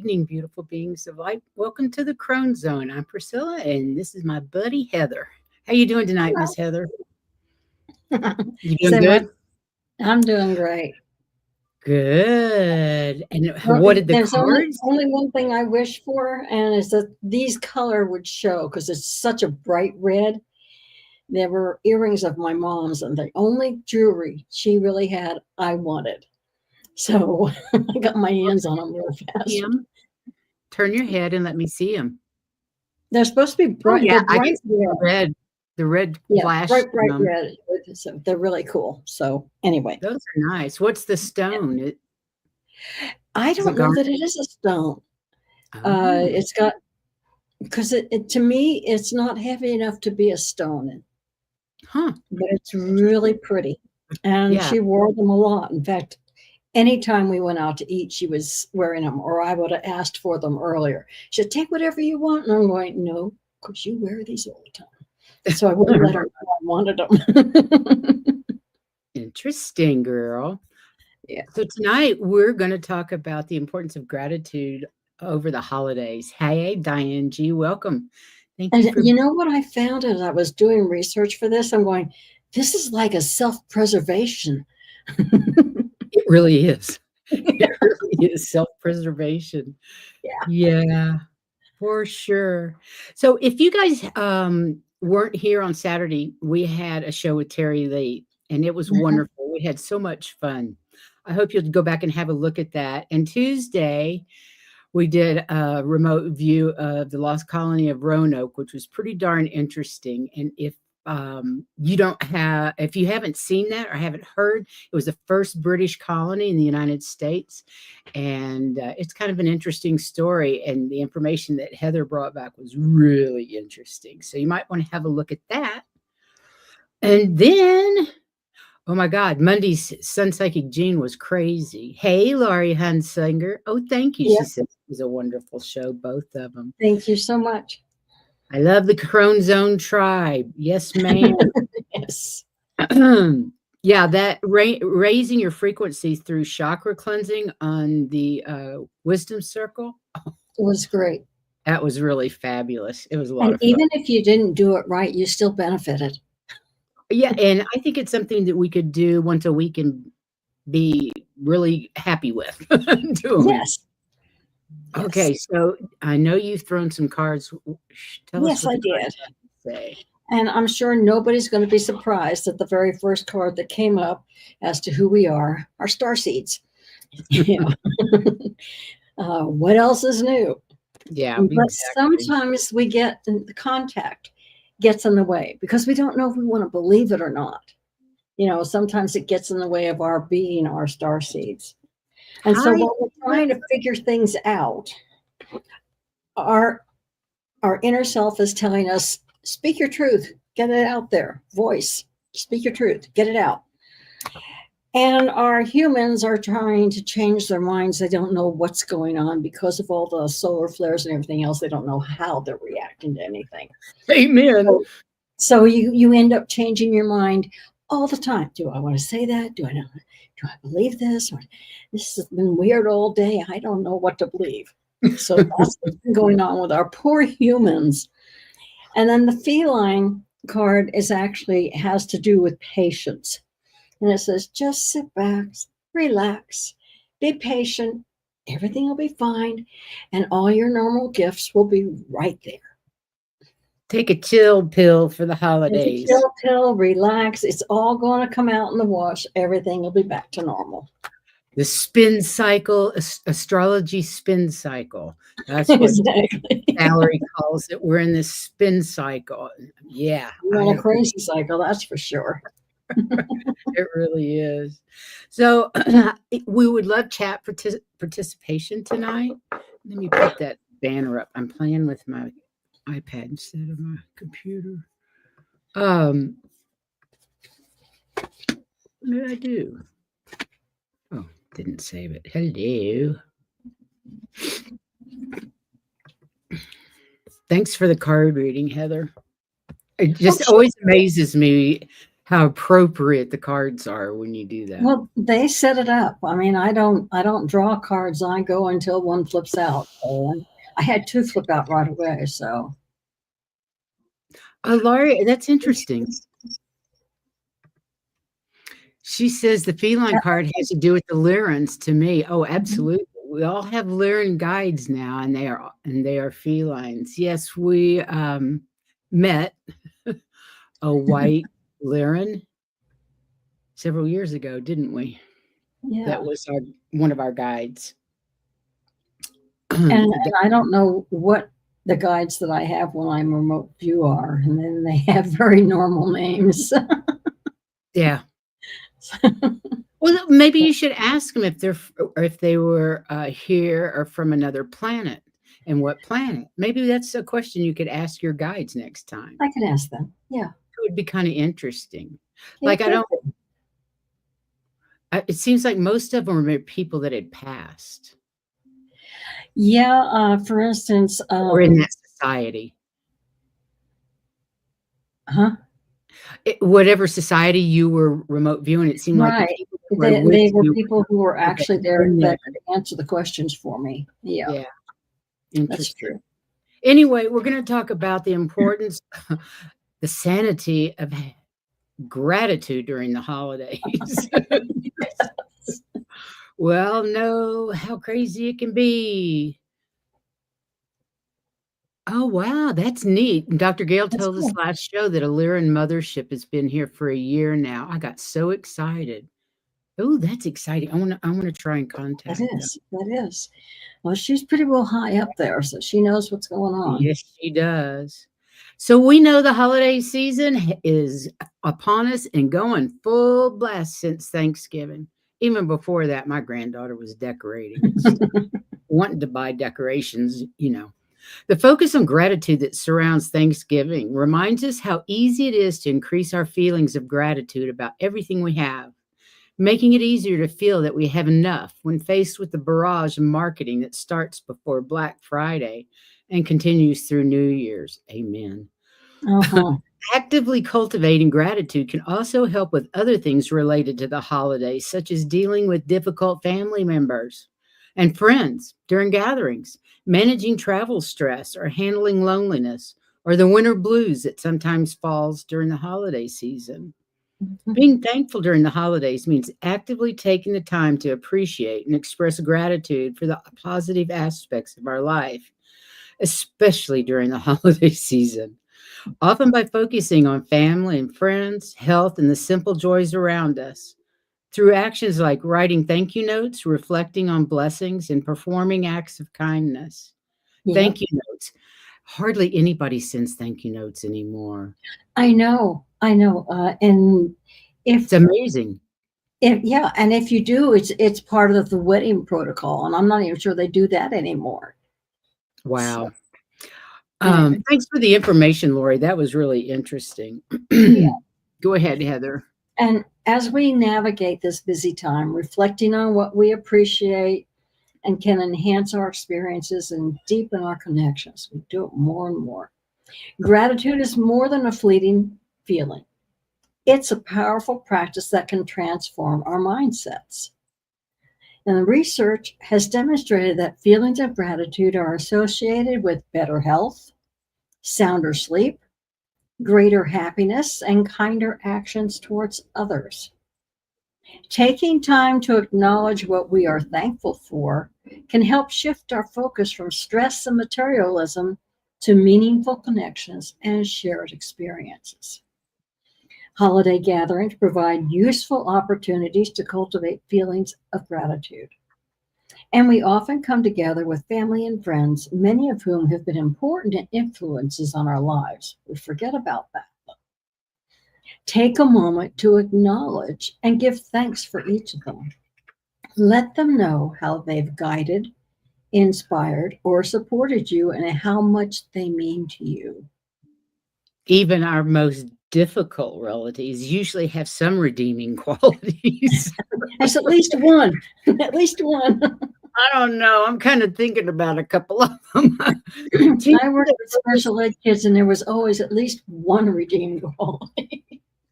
evening, beautiful beings of light. Welcome to the Crone Zone. I'm Priscilla, and this is my buddy Heather. How you doing tonight, Miss Heather? You doing good? I'm doing great. Good. And what did the There's cards? only one thing I wish for, and is that these color would show because it's such a bright red. There were earrings of my mom's, and the only jewelry she really had, I wanted. So I got my hands on them real fast. Turn your head and let me see them. They're supposed to be bright. Yeah, they're bright red. The red flash. Bright red. So they're really cool. So anyway, those are nice. What's the stone? I don't know that it is a stone. It's got, because it to me, it's not heavy enough to be a stone. But it's really pretty. And she wore them a lot. In fact, anytime we went out to eat, she was wearing them, or I would have asked for them earlier. She said, take whatever you want. And I'm going, no, because you wear these all the time. So I wouldn't let her know I wanted them. Interesting, girl. Yeah. So tonight we're going to talk about the importance of gratitude over the holidays. Hey, Diane G, welcome. Thank you. You know what I found as I was doing research for this? I'm going, this is like a self-preservation. It really is. It really is self-preservation. Yeah, for sure. So if you guys weren't here on Saturday, we had a show with Terry Lee, and it was wonderful. We had so much fun. I hope you'll go back and have a look at that. And Tuesday, we did a remote view of the lost colony of Roanoke, which was pretty darn interesting. And if you haven't seen that or haven't heard, it was the first British colony in the United States. And it's kind of an interesting story. And the information that Heather brought back was really interesting. So you might want to have a look at that. And then, oh my God, Monday's Sun Psychic Jean was crazy. Hey, Laurie Hunsinger. Oh, thank you. She said it was a wonderful show, both of them. Thank you so much. I love the Crone Zone tribe. Yes, ma'am. Yes. Yeah, that raising your frequency through chakra cleansing on the wisdom circle. It was great. That was really fabulous. It was a lot of fun. Even if you didn't do it right, you still benefited. Yeah, and I think it's something that we could do once a week and be really happy with doing. Yes. Okay, so I know you've thrown some cards. Tell us what I did. Say. And I'm sure nobody's going to be surprised that the very first card that came up as to who we are starseeds. What else is new? Yeah. But sometimes we get the contact gets in the way because we don't know if we want to believe it or not. Sometimes it gets in the way of our being our starseeds. And so while we're trying to figure things out, our inner self is telling us, speak your truth, get it out there, voice, speak your truth, get it out. And our humans are trying to change their minds. They don't know what's going on because of all the solar flares and everything else. They don't know how they're reacting to anything. Amen. So you end up changing your mind all the time. Do I want to say that? Do I believe this? Or this has been weird all day. I don't know what to believe. So that's what's been going on with our poor humans. And then the feline card has to do with patience. And it says, just sit back, relax, be patient. Everything will be fine. And all your normal gifts will be right there. Take a chill pill for the holidays. Take a chill pill, relax. It's all going to come out in the wash. Everything will be back to normal. The spin cycle, astrology spin cycle. That's what Valerie calls it. We're in this spin cycle. Yeah. Not a crazy cycle, that's for sure. It really is. So we would love chat participation tonight. Let me put that banner up. I'm playing with my iPad instead of my computer. What did I do? Oh, didn't save it. Hello. Thanks for the card reading, Heather. It just always amazes me how appropriate the cards are when you do that. Well, they set it up. I mean, I don't draw cards. I go until one flips out. So I had two flip out right away. So Oh, Laurie, that's interesting. She says the feline card has to do with the Lyrans to me. Oh, absolutely. We all have Lyran guides now, and they are felines. Yes, we met a white Lyran several years ago, didn't we? yeah. That was one of our guides. And I don't know what the guides that I have when I'm remote view are, and then they have very normal names. Yeah. Well, maybe you should ask them if they were here or from another planet, and what planet. Maybe that's a question you could ask your guides next time. I can ask them. Yeah. It would be kind of interesting. Yeah, Like it seems like most of them were people that had passed. Yeah. For instance, or in that society. Huh? Whatever society you were remote viewing, it seemed like Right. the people They were people who were actually there that could answer the questions for me. Yeah. Yeah. That's true. Interesting. Anyway, we're going to talk about the importance, the sanity of gratitude during the holidays. Well, know how crazy it can be. Oh, wow, that's neat. And Dr. Gale That's told us cool. last show that a Lyran mothership has been here for a year now. I got so excited. Oh, that's exciting. I wanna try and contact That them. is. That is. Well, she's pretty well high up there, so she knows what's going on. Yes, she does. So we know the holiday season is upon us and going full blast since Thanksgiving. Even before that, my granddaughter was decorating, wanting to buy decorations, you know. The focus on gratitude that surrounds Thanksgiving reminds us how easy it is to increase our feelings of gratitude about everything we have, making it easier to feel that we have enough when faced with the barrage of marketing that starts before Black Friday and continues through New Year's. Amen. Uh-huh. Actively cultivating gratitude can also help with other things related to the holidays, such as dealing with difficult family members and friends during gatherings, managing travel stress, or handling loneliness, or the winter blues that sometimes falls during the holiday season. Being thankful during the holidays means actively taking the time to appreciate and express gratitude for the positive aspects of our life, especially during the holiday season. Often by focusing on family and friends, health, and the simple joys around us. Through actions like writing thank you notes, reflecting on blessings, and performing acts of kindness. Yeah. Thank you notes. Hardly anybody sends thank you notes anymore. I know. And It's amazing. and if you do, it's part of the wedding protocol, and I'm not even sure they do that anymore. Wow. So, thanks for the information, Lori. That was really interesting. Yeah. Go ahead, Heather. And as we navigate this busy time, reflecting on what we appreciate and can enhance our experiences and deepen our connections, we do it more and more. Gratitude is more than a fleeting feeling. It's a powerful practice that can transform our mindsets. And the research has demonstrated that feelings of gratitude are associated with better health, sounder sleep, greater happiness, and kinder actions towards others. Taking time to acknowledge what we are thankful for can help shift our focus from stress and materialism to meaningful connections and shared experiences. Holiday gatherings provide useful opportunities to cultivate feelings of gratitude. And we often come together with family and friends, many of whom have been important influences on our lives. We forget about that. Take a moment to acknowledge and give thanks for each of them. Let them know how they've guided, inspired, or supported you and how much they mean to you. Even our most difficult relatives usually have some redeeming qualities. There's at least one. At least one. I don't know. I'm kind of thinking about a couple of them. I worked with special ed kids, and there was always at least one redeeming quality.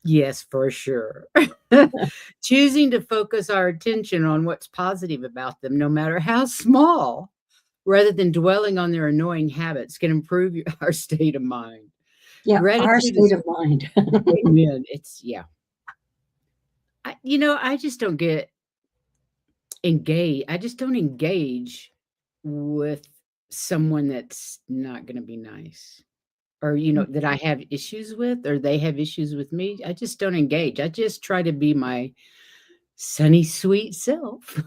Yes, for sure. Choosing to focus our attention on what's positive about them, no matter how small, rather than dwelling on their annoying habits, can improve our state of mind. Yeah, our Gratitude state is of mind. amen. It's yeah. I just don't get engaged. I just don't engage with someone that's not going to be nice, or that I have issues with, or they have issues with me. I just don't engage. I just try to be my sunny, sweet self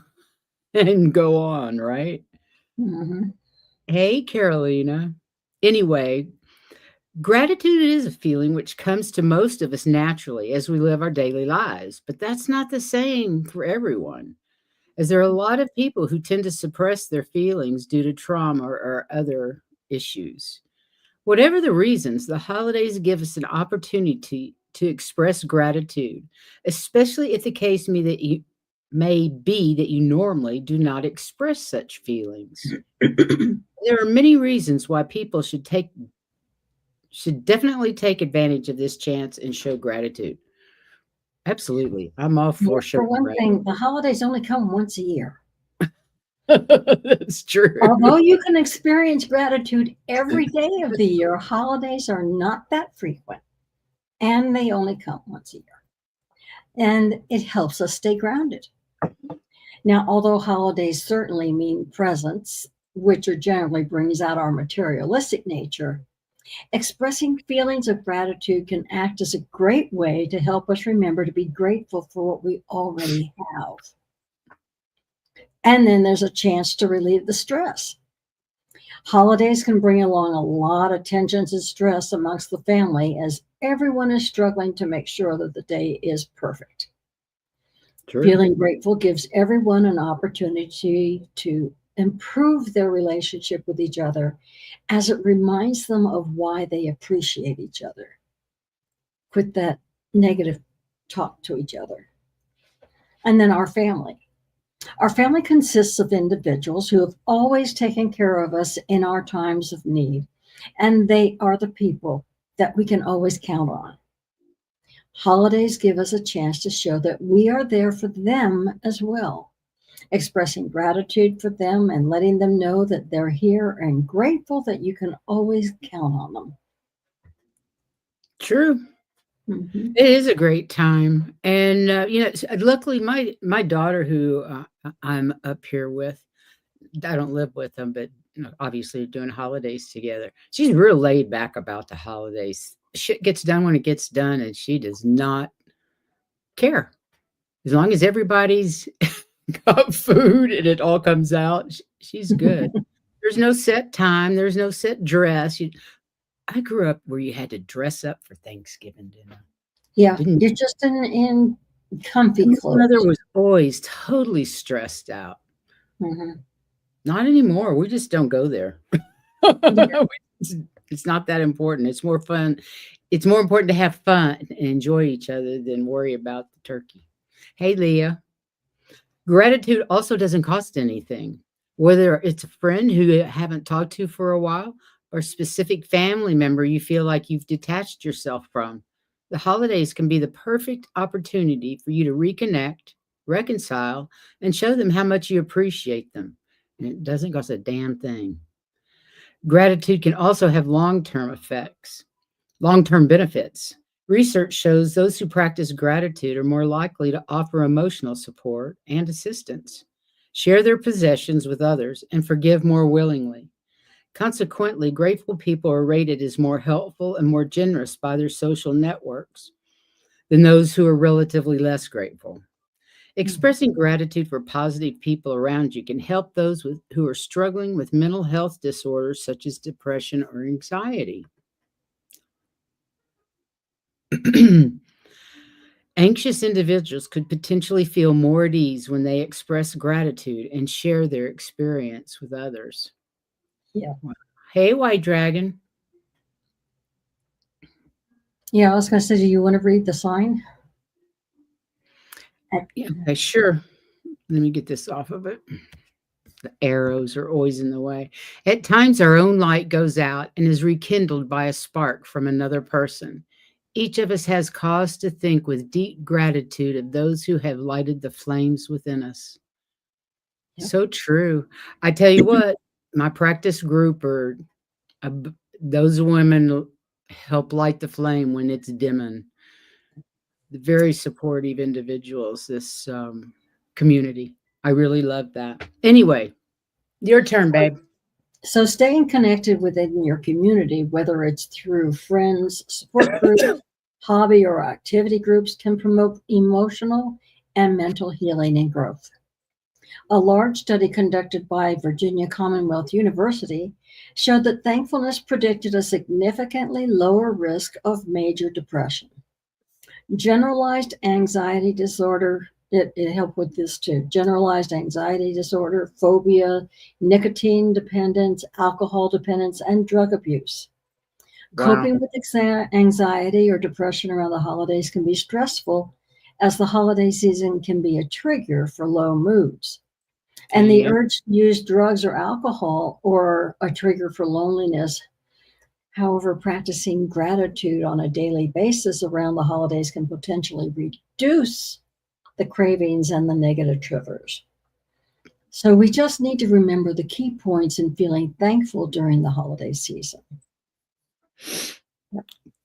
and go on, right? Mhm. Hey, Carolina. Anyway, gratitude is a feeling which comes to most of us naturally as we live our daily lives, but that's not the same for everyone, as there are a lot of people who tend to suppress their feelings due to trauma or other issues. Whatever the reasons, the holidays give us an opportunity to express gratitude, especially if the case may be that you normally do not express such feelings. There are many reasons why people should definitely take advantage of this chance and show gratitude. Absolutely. I'm all Yeah, for for showing one gratitude. thing, the holidays only come once a year. That's true. Although you can experience gratitude every day of the year, holidays are not that frequent, and they only come once a year. And it helps us stay grounded. Now, although holidays certainly mean presents, which are generally brings out our materialistic nature, expressing feelings of gratitude can act as a great way to help us remember to be grateful for what we already have. And then there's a chance to relieve the stress. Holidays can bring along a lot of tensions and stress amongst the family as everyone is struggling to make sure that the day is perfect. True. Feeling grateful gives everyone an opportunity to improve their relationship with each other as it reminds them of why they appreciate each other. Quit that negative talk to each other. And then our family. Our family consists of individuals who have always taken care of us in our times of need, and they are the people that we can always count on. Holidays give us a chance to show that we are there for them as well, expressing gratitude for them and letting them know that they're here and grateful that you can always count on them. True. Mhm. It is a great time, and, luckily, my daughter who, I'm up here with, I don't live with them, but, obviously, doing holidays together. She's real laid back about the holidays. Shit gets done when it gets done, and she does not care. As long as everybody's got food and it all comes out, she's good. There's no set time, there's no set dress. I grew up where you had to dress up for Thanksgiving dinner, Yeah, didn't you're just in comfy my mother clothes. was always totally stressed out. Mhm. Not anymore, we just don't go there. Yeah. It's it's not that important, it's more fun. It's more important to have fun and enjoy each other than worry about the turkey. Hey, Leah. Gratitude also doesn't cost anything, whether it's a friend who you haven't talked to for a while or specific family member you feel like you've detached yourself from. The holidays can be the perfect opportunity for you to reconnect, reconcile, and show them how much you appreciate them. And it doesn't cost a damn thing. Gratitude can also have long term benefits. Research shows those who practice gratitude are more likely to offer emotional support and assistance, share their possessions with others, and forgive more willingly. Consequently, grateful people are rated as more helpful and more generous by their social networks than those who are relatively less grateful. Mhm. Expressing gratitude for positive people around you can help those who are struggling with mental health disorders such as depression or anxiety. Anxious individuals could potentially feel more at ease when they express gratitude and share their experience with others. Yeah. Wow. Hey, White Dragon. Yeah, I was gonna say, do you wanna read the sign? At Yeah, okay, sure. Let me get this off of it. The arrows are always in the way. At times, our own light goes out and is rekindled by a spark from another person. Each of us has cause to think with deep gratitude of those who have lighted the flames within us. Yep. So true. I tell you what, my practice group are those women help light the flame when it's dimming. Very supportive individuals, this community. I really love that. Anyway, your turn, babe. So staying connected within your community, whether it's through friends, support groups, hobby or activity groups, can promote emotional and mental healing and growth. A large study conducted by Virginia Commonwealth University showed that thankfulness predicted a significantly lower risk of major depression. Generalized anxiety disorder, it helped with this too. Generalized anxiety disorder, phobia, nicotine dependence, alcohol dependence, and drug abuse. Wow. Coping with anxiety or depression around the holidays can be stressful, as the holiday season can be a trigger for low moods. And the Yeah. urge to use drugs or alcohol or a trigger for loneliness. However, practicing gratitude on a daily basis around the holidays can potentially reduce the cravings and the negative triggers. So we just need to remember the key points in feeling thankful during the holiday season.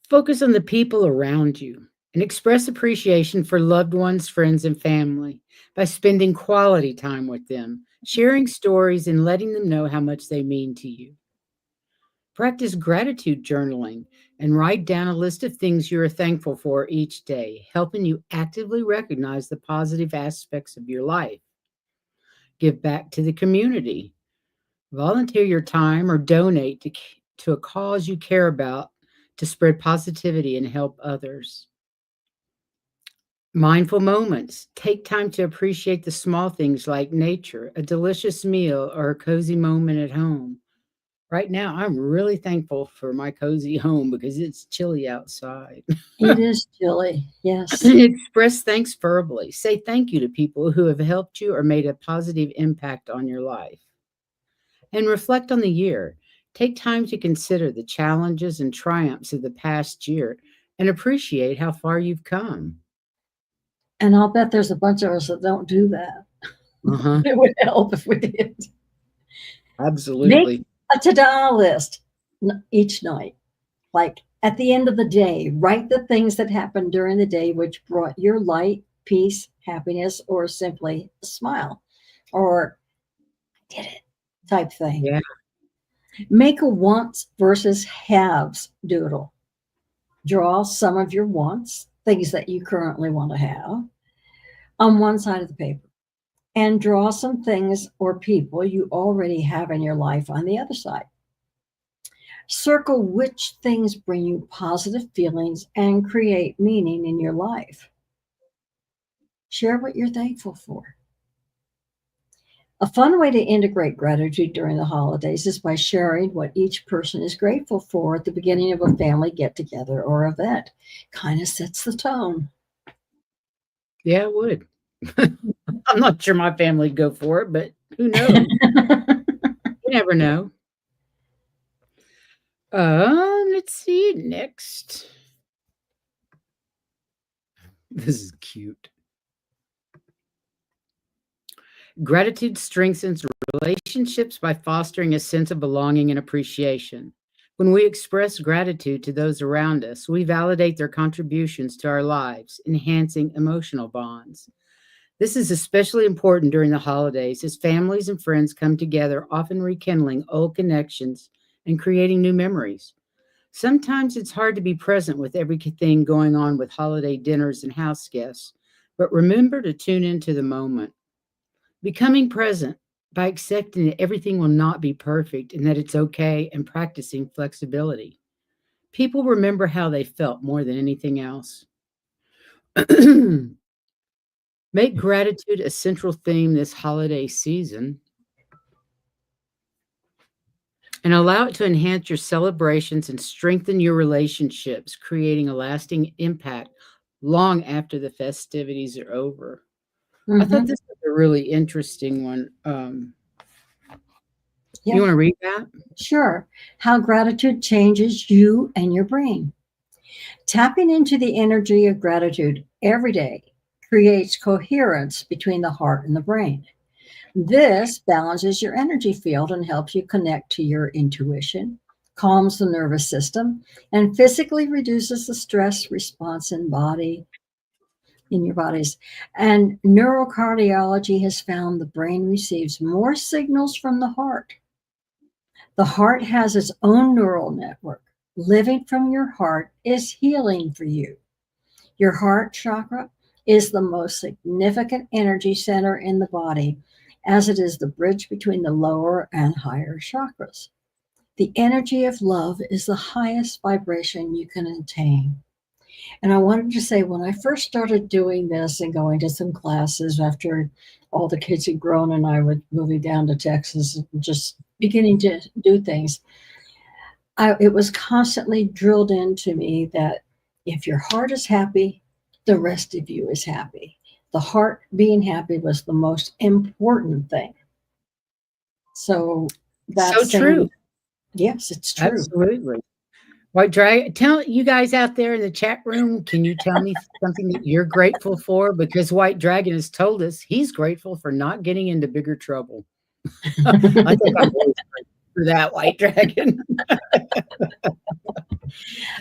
Focus on the people around you and express appreciation for loved ones, friends, and family by spending quality time with them, sharing stories, and letting them know how much they mean to you. Practice gratitude journaling and write down a list of things you are thankful for each day, helping you actively recognize the positive aspects of your life. Give back to the community. Volunteer your time or donate to a cause you care about to spread positivity and help others. Mindful moments. Take time to appreciate the small things like nature, a delicious meal, or a cozy moment at home. Right now, I'm really thankful for my cozy home because it's chilly outside. It is chilly, yes. Express thanks verbally. Say thank you to people who have helped you or made a positive impact on your life. And reflect on the year. Take time to consider the challenges and triumphs of the past year and appreciate how far you've come. And I'll bet there's a bunch of us that don't do that. Uh-huh. It would help if we did. Make Absolutely. a to-do list each night. Like at the end of the day, write the things that happened during the day which brought your light, peace, happiness, or simply a smile, or I did it type thing. Yeah. Make a wants versus haves doodle. Draw some of your wants, things that you currently want to have, on one side of the paper, and draw some things or people you already have in your life on the other side. Circle which things bring you positive feelings and create meaning in your life. Share what you're thankful for. A fun way to integrate gratitude during the holidays is by sharing what each person is grateful for at the beginning of a family get together or event. Kind of sets the tone. Yeah, it would. I'm not sure my family would go for it, but who knows? You never know. Let's see next. This is cute. Gratitude strengthens relationships by fostering a sense of belonging and appreciation. When we express gratitude to those around us, we validate their contributions to our lives, enhancing emotional bonds. This is especially important during the holidays as families and friends come together, often rekindling old connections and creating new memories. Sometimes it's hard to be present with everything going on with holiday dinners and house guests, but remember to tune into the moment. Becoming present by accepting that everything will not be perfect and that it's okay, and practicing flexibility. People remember how they felt more than anything else. Make gratitude a central theme this holiday season and allow it to enhance your celebrations and strengthen your relationships, creating a lasting impact long after the festivities are over. I thought this was a really interesting one. Yeah. You want to read that? Sure. How gratitude changes you and your brain. Tapping into the energy of gratitude every day creates coherence between the heart and the brain. This balances your energy field and helps you connect to your intuition, calms the nervous system, and physically reduces the stress response in your bodies. And neurocardiology has found the brain receives more signals from the heart. The heart has its own neural network. Living from your heart is healing for you. Your heart chakra is the most significant energy center in the body, as it is the bridge between the lower and higher chakras. The energy of love is the highest vibration you can attain. And I wanted to say, when I first started doing this and going to some classes after all the kids had grown and I was moving down to Texas and just beginning to do things, it was constantly drilled into me that if your heart is happy, the rest of you is happy. The heart being happy was the most important thing. So So true. Yes, it's true. Absolutely. White Dragon, tell you guys out there in the chat room, can you tell me something that you're grateful for? Because White Dragon has told us he's grateful for not getting into bigger trouble. I think I'm always grateful for that, White Dragon.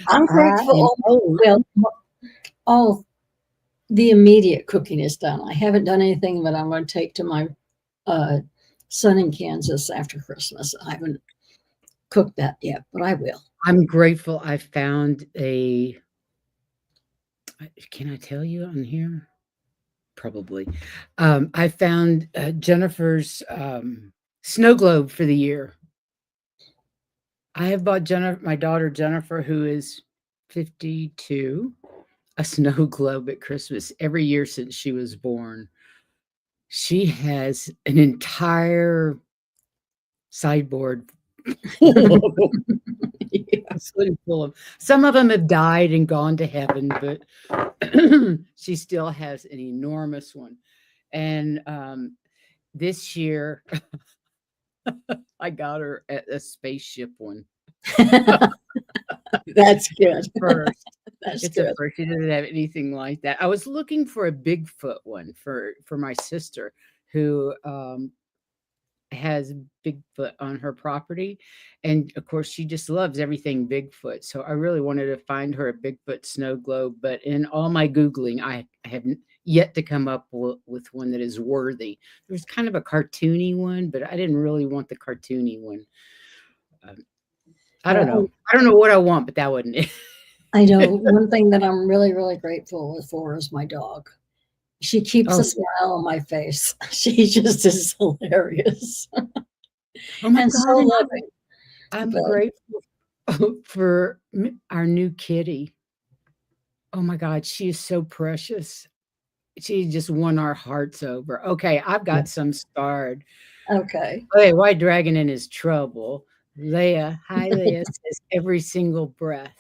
I'm grateful. Well, all the immediate cooking is done. I haven't done anything that I'm going to take to my son in Kansas after Christmas. I haven't cooked that yet, but I will. I'm grateful I found can I tell you on here? Probably. I found Jennifer's snow globe for the year. I have bought my daughter Jennifer, who is 52, a snow globe at Christmas every year since she was born. She has an entire sideboard full of. Some of them have died and gone to heaven, but she still has an enormous one. And this year, I got her a spaceship one. That's good. First. That's It's good. a first. She doesn't have anything like that. I was looking for a Bigfoot one for my sister, who has Bigfoot on her property, and of course she just loves everything Bigfoot. So I really wanted to find her a Bigfoot snow globe, but in all my Googling, I haven't yet to come up with one that is worthy. There's kind of a cartoony one, but I didn't really want the cartoony one. I don't know. I don't know what I want, but that wasn't it. I know one thing that I'm really, really grateful for is my dog. She keeps a smile on my face. She just is hilarious. Oh my and God, so loving. I'm grateful for our new kitty. Oh my God, she is so precious. She just won our hearts over. Okay, I've got some starred. Okay. Okay, White Dragon in his trouble. Leah, hi Leah, says every single breath.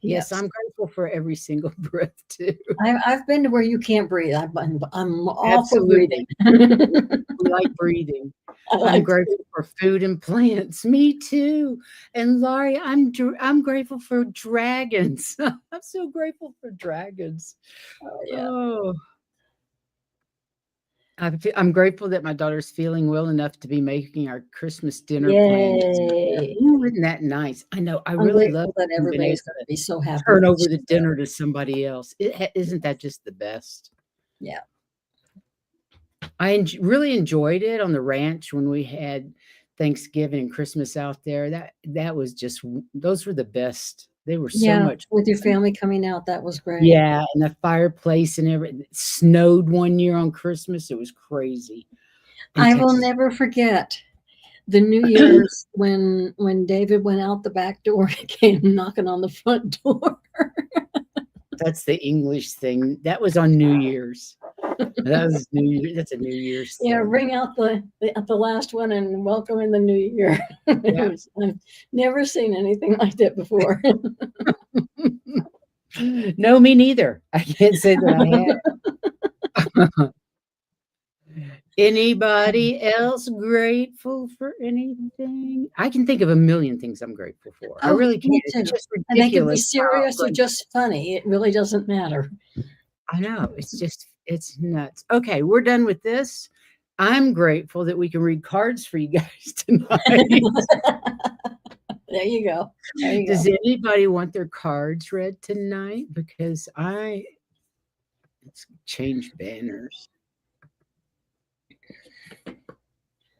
Yes, I'm grateful for every single breath too. I've been to where you can't breathe. I'm all for breathing. We like breathing. I'm grateful for food and plants. Me too. And Laurie, I'm grateful for dragons. I'm so grateful for dragons. Oh, yeah. Oh. I'm grateful that my daughter's feeling well enough to be making our Christmas dinner plans. Isn't that nice? I know. I really love that everybody's going to be so happy. Turn over the dinner to somebody else. Isn't that just the best? Yeah. I really enjoyed it on the ranch when we had Thanksgiving and Christmas out there. That was just, those were the best. They were so much with your family coming out. That was great. Yeah, and the fireplace and everything. It snowed one year on Christmas. It was crazy. I will never forget the New Year's when David went out the back door and came knocking on the front door. That's the English thing. That was on New Year's. That was New Year. That's a New Year's thing. Yeah, ring out the last one and welcome in the new year. Yeah. I've never seen anything like that before. No, me neither. I can't say that I have. Anybody else grateful for anything? I can think of a million things I'm grateful for. I Oh, really can. me It's too. just And they can be ridiculous how serious or just funny. It really doesn't matter. I know. It's nuts. Okay, we're done with this. I'm grateful that we can read cards for you guys tonight. There you go. There you Does go. anybody want their cards read tonight? Because let's change banners.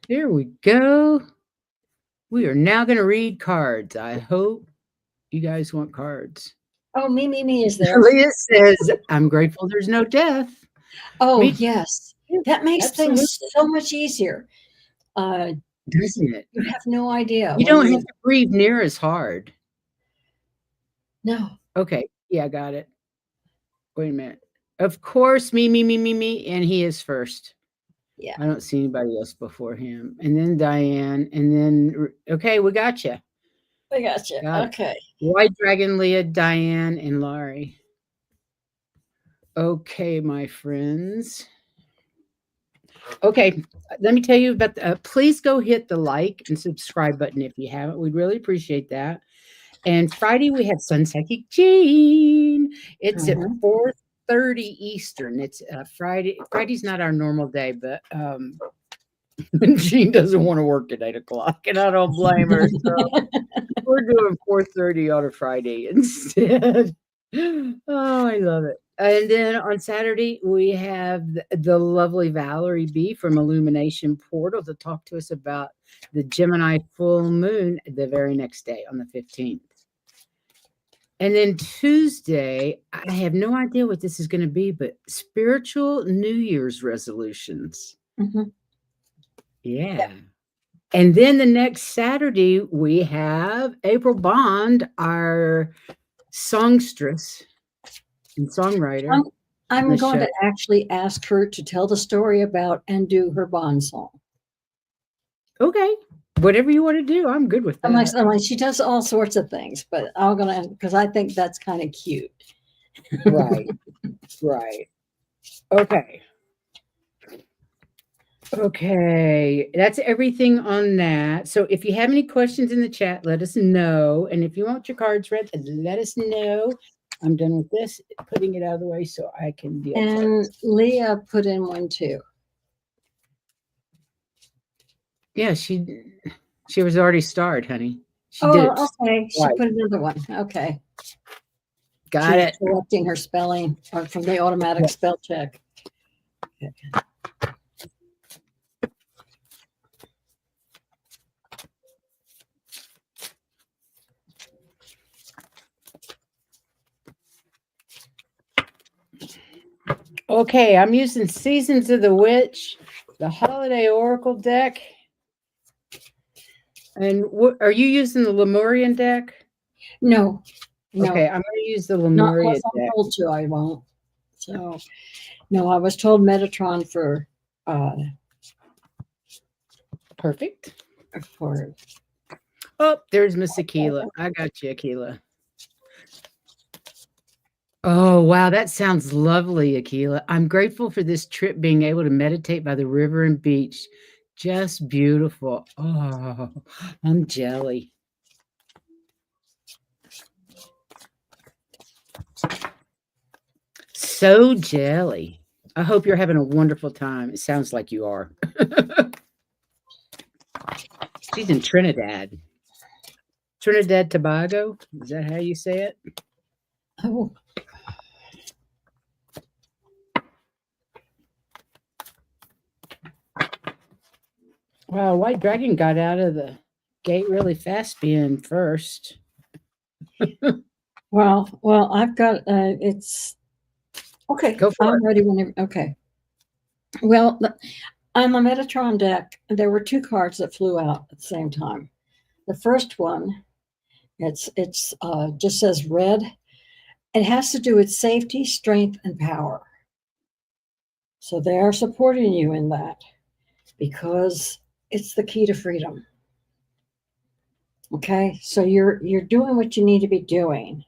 There we go. We are now going to read cards. I hope you guys want cards. Oh, me is there. Leah says, I'm grateful there's no death. Oh, Me yes. too. That makes things Absolutely. so much easier. Doesn't it? You have no idea. You don't have to breathe near as hard. No. Okay. Yeah, I got it. Wait a minute. Of course, me, and he is first. Yeah. I don't see anybody else before him. And then Diane, and then, okay, we got you. I got you. Okay. White Dragon, Leah, Diane, and Laurie. Okay, my friends. Okay, let me tell you about please go hit the like and subscribe button if you haven't. We'd really appreciate that. And Friday we have Sun Psychic Jean. It's at 4:30 Eastern. It's Friday. Friday's not our normal day, but Jean doesn't want to work at 8 o'clock, and I don't blame her. So we're doing 4:30 on a Friday instead. Oh, I love it. And then on Saturday, we have the lovely Valerie B from Illumination Portal to talk to us about the Gemini full moon the very next day on the 15th. And then Tuesday, I have no idea what this is going to be, but spiritual New Year's resolutions. Yeah. And then the next Saturday, we have April Bond, our songstress and songwriter. I'm going to actually ask her to tell the story about and do her Bond song. Okay. Whatever you want to do, I'm good with that. I'm like, she does all sorts of things, but I'm going to, because I think that's kind of cute. Right. Right. Okay. Okay, that's everything on that. So if you have any questions in the chat, let us know. And if you want your cards read, let us know. I'm done with this, putting it out of the way so I can deal with it. And Leah put in one too. Yeah, she was already starred, honey. She did it. Okay. She put another one. Okay. Got it. Correcting her spelling from the automatic spell check. Okay. Okay, I'm using Seasons of the Witch, the Holiday Oracle deck. And what are you using the Lemurian deck? No. Okay, I'm going to use the Lemurian deck. I'm told to, I won't. So, no, I was told Metatron for. Perfect. For. Oh, there's Miss Aquila. I got you, Aquila. Oh, wow. That sounds lovely, Aquila. I'm grateful for this trip, being able to meditate by the river and beach. Just beautiful. Oh, I'm jelly. So jelly. I hope you're having a wonderful time. It sounds like you are. She's in Trinidad. Trinidad Tobago. Is that how you say it? Oh. Wow, White Dragon got out of the gate really fast being first. Well, I've got it's okay. Go for I'm it. ready whenever. Okay. Well, on the Metatron deck, there were two cards that flew out at the same time. The first one, it's just says red. It has to do with safety, strength, and power. So they are supporting you in that because it's the key to freedom. Okay, so you're doing what you need to be doing.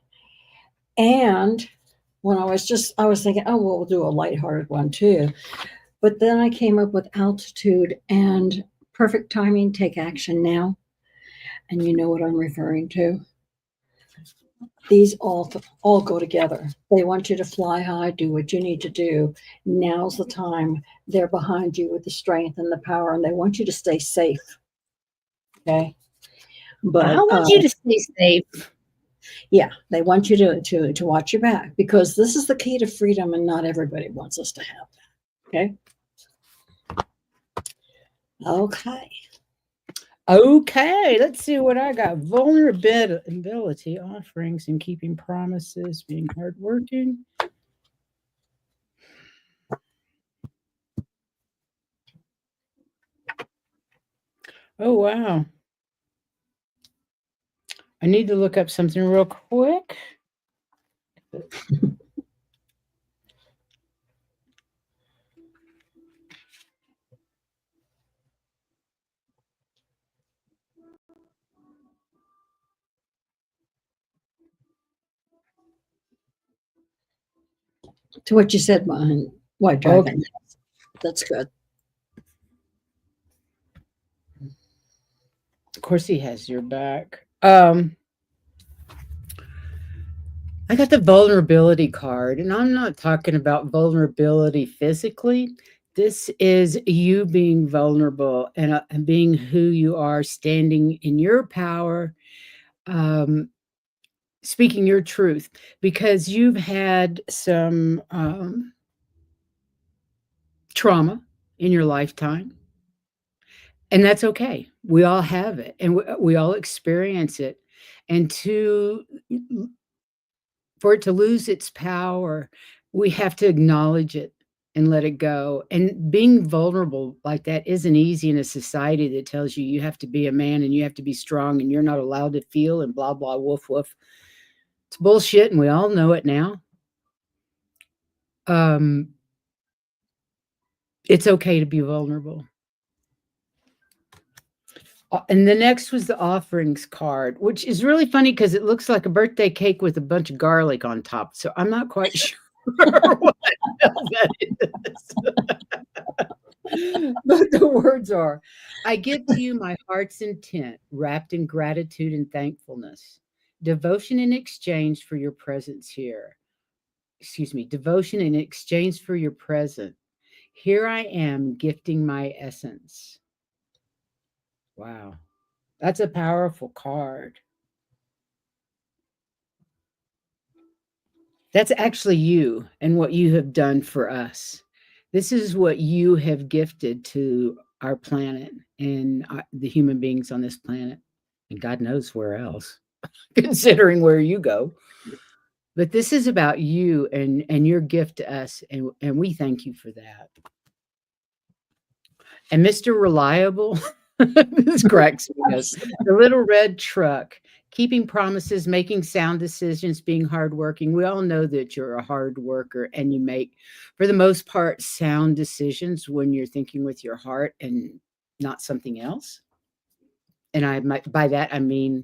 And when I was thinking, oh, well, we'll do a lighthearted one too. But then I came up with altitude and perfect timing, take action now. And you know what I'm referring to. These all go together. They want you to fly high, do what you need to do. Now's the time. They're behind you with the strength and the power, and they want you to stay safe. Okay. But I want you to stay safe. yeah, they want you to watch your back, because this is the key to freedom, and not everybody wants us to have that. Okay. Okay, let's see what I got. Vulnerability, offerings, and keeping promises, being hardworking. Oh, wow. I need to look up something real quick. To what you said behind White Dragon. Okay. That's good. Of course, he has your back. I got the vulnerability card, and I'm not talking about vulnerability physically. This is you being vulnerable and being who you are, standing in your power, speaking your truth, because you've had some trauma in your lifetime. And that's okay. We all have it, and we all experience it. And for it to lose its power, we have to acknowledge it and let it go. And being vulnerable like that isn't easy in a society that tells you you have to be a man and you have to be strong and you're not allowed to feel and blah, blah, woof, woof. It's bullshit, and we all know it now. It's okay to be vulnerable. And the next was the offerings card, which is really funny because it looks like a birthday cake with a bunch of garlic on top. So I'm not quite sure what the hell that is. But the words are, I give to you my heart's intent, wrapped in gratitude and thankfulness. Devotion in exchange for your presence here. Excuse me, devotion in exchange for your present. Here I am gifting my essence. Wow. That's a powerful card. That's actually you and what you have done for us. This is what you have gifted to our planet and the human beings on this planet. And God knows where else, considering where you go. But this is about you and your gift to us. And we thank you for that. And Mr. Reliable, this cracks me up. The little red truck, keeping promises, making sound decisions, being hardworking. We all know that you're a hard worker and you make, for the most part, sound decisions when you're thinking with your heart and not something else. And by that, I mean,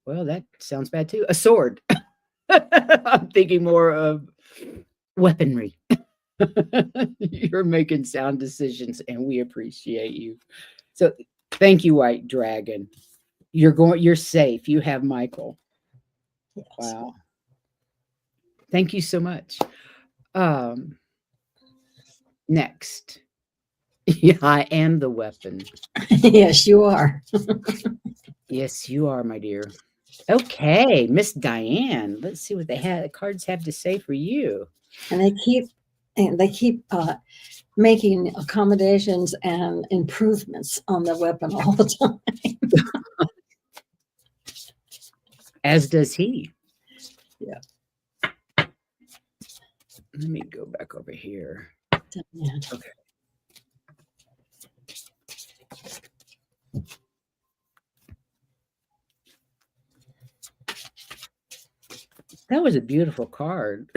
well, that sounds bad too. A sword. I'm thinking more of weaponry. You're making sound decisions and we appreciate you. So thank you, White Dragon. You're safe. You have Michael. Yes. Wow. Thank you so much. Next. Yeah, I am the weapon. Yes, you are. Yes, you are, my dear. Okay, Miss Diane. Let's see what the cards have to say for you. And they keep making accommodations and improvements on the weapon all the time. As does he. Yeah. Let me go back over here. Yeah. Okay. That was a beautiful card.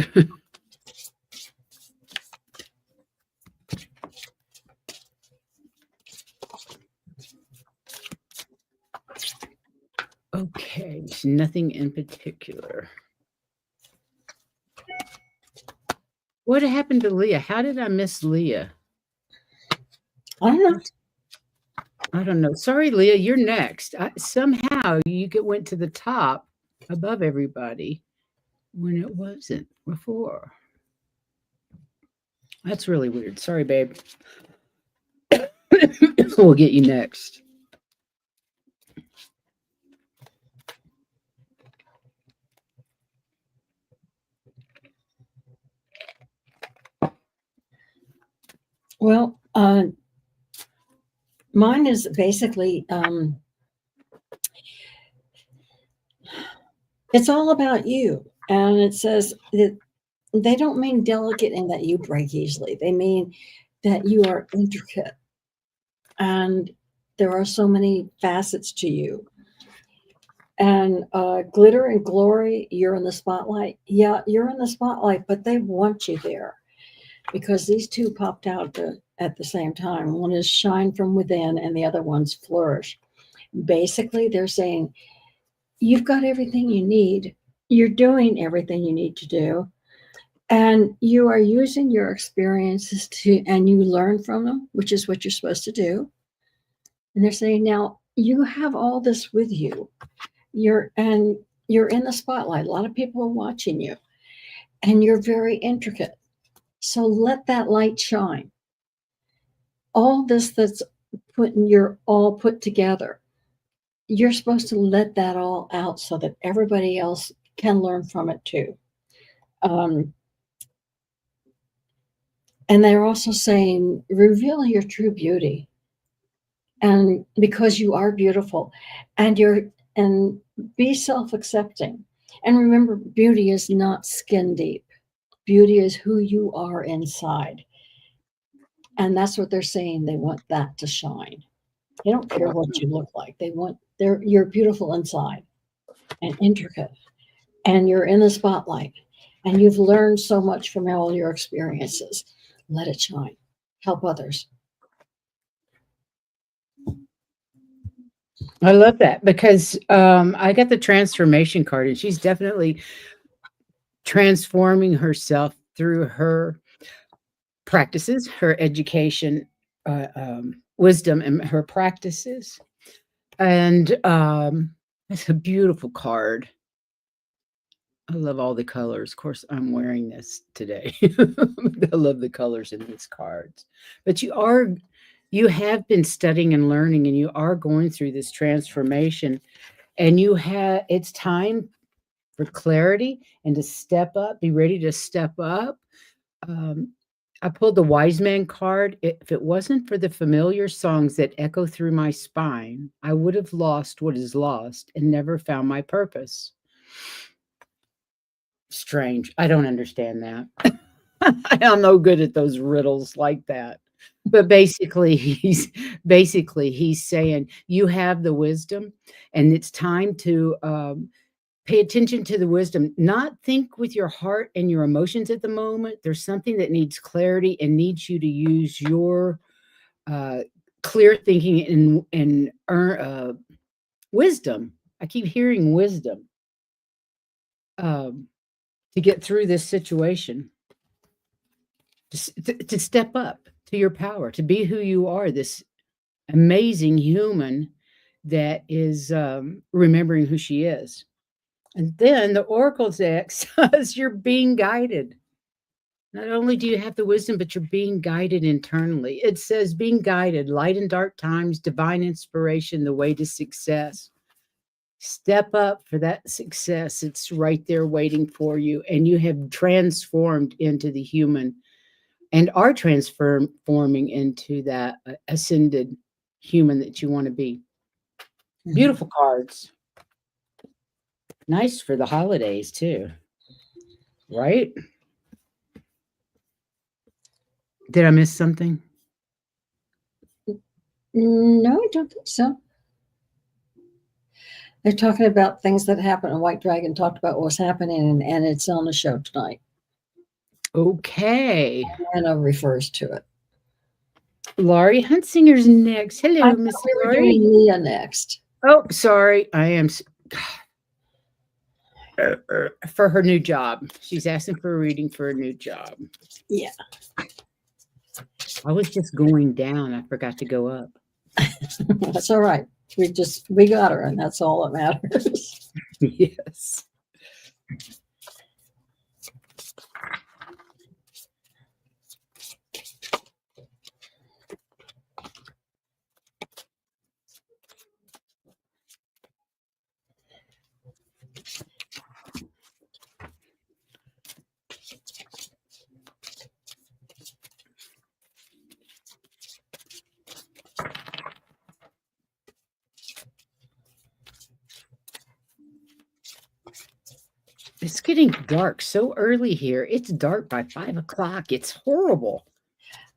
Okay, nothing in particular. What happened to Leah? How did I miss Leah? I don't know. I don't know. Sorry, Leah, you're next. Somehow went to the top above everybody when it wasn't before. That's really weird. Sorry, babe. We'll get you next. Well, mine is basically, it's all about you. And it says that they don't mean delicate in that you break easily. They mean that you are intricate. And there are so many facets to you. And glitter and glory, you're in the spotlight. Yeah, you're in the spotlight, but they want you there because these two popped out at the same time. One is shine from within, and the other one's flourish. Basically, they're saying, you've got everything you need. You're doing everything you need to do. And you are using your experiences and you learn from them, which is what you're supposed to do. And they're saying, now you have all this with you. You're in the spotlight. A lot of people are watching you, and you're very intricate. So let that light shine. All this that's you're all put together. You're supposed to let that all out so that everybody else can learn from it too. And they're also saying, reveal your true beauty. And because you are beautiful, and be self-accepting. And remember, beauty is not skin deep. Beauty is who you are inside. And that's what they're saying. They want that to shine. They don't care what you look like. You're beautiful inside and intricate. And you're in the spotlight. And you've learned so much from all your experiences. Let it shine. Help others. I love that because I got the transformation card, and she's definitely transforming herself through her practices, her education, wisdom, and her practices. And it's a beautiful card. I love all the colors. Of course, I'm wearing this today. I love the colors in these cards. But you have been studying and learning, and you are going through this transformation, and it's time for clarity and to step up, be ready to step up. I pulled the wise man card. If it wasn't for the familiar songs that echo through my spine, I would have lost what is lost and never found my purpose. Strange. I don't understand that. I'm no good at those riddles like that. But basically he's saying you have the wisdom, and it's time to pay attention to the wisdom, not think with your heart and your emotions at the moment. There's something that needs clarity and needs you to use your clear thinking and wisdom. I keep hearing wisdom to get through this situation, to step up to your power, to be who you are, this amazing human that is remembering who she is. And then the Oracle deck says you're being guided. Not only do you have the wisdom, but you're being guided internally. It says being guided, light in dark times, divine inspiration, the way to success. Step up for that success. It's right there waiting for you. And you have transformed into the human and are transforming into that ascended human that you want to be. Mm-hmm. Beautiful cards. Nice for the holidays too, right? Did I miss something? No, I don't think so. They're talking about things that happen, and White Dragon talked about what's happening, and it's on the show tonight. Okay. Anna refers to it. Laurie Huntsinger's next. Hello, Miss Laurie. We're doing Leah next. Oh, sorry. I am... for her new job. She's asking for a reading for a new job. Yeah. I was just going down. I forgot to go up. That's all right. We got her, and that's all that matters. Yes. It's getting dark so early here. It's dark by 5 o'clock. It's horrible.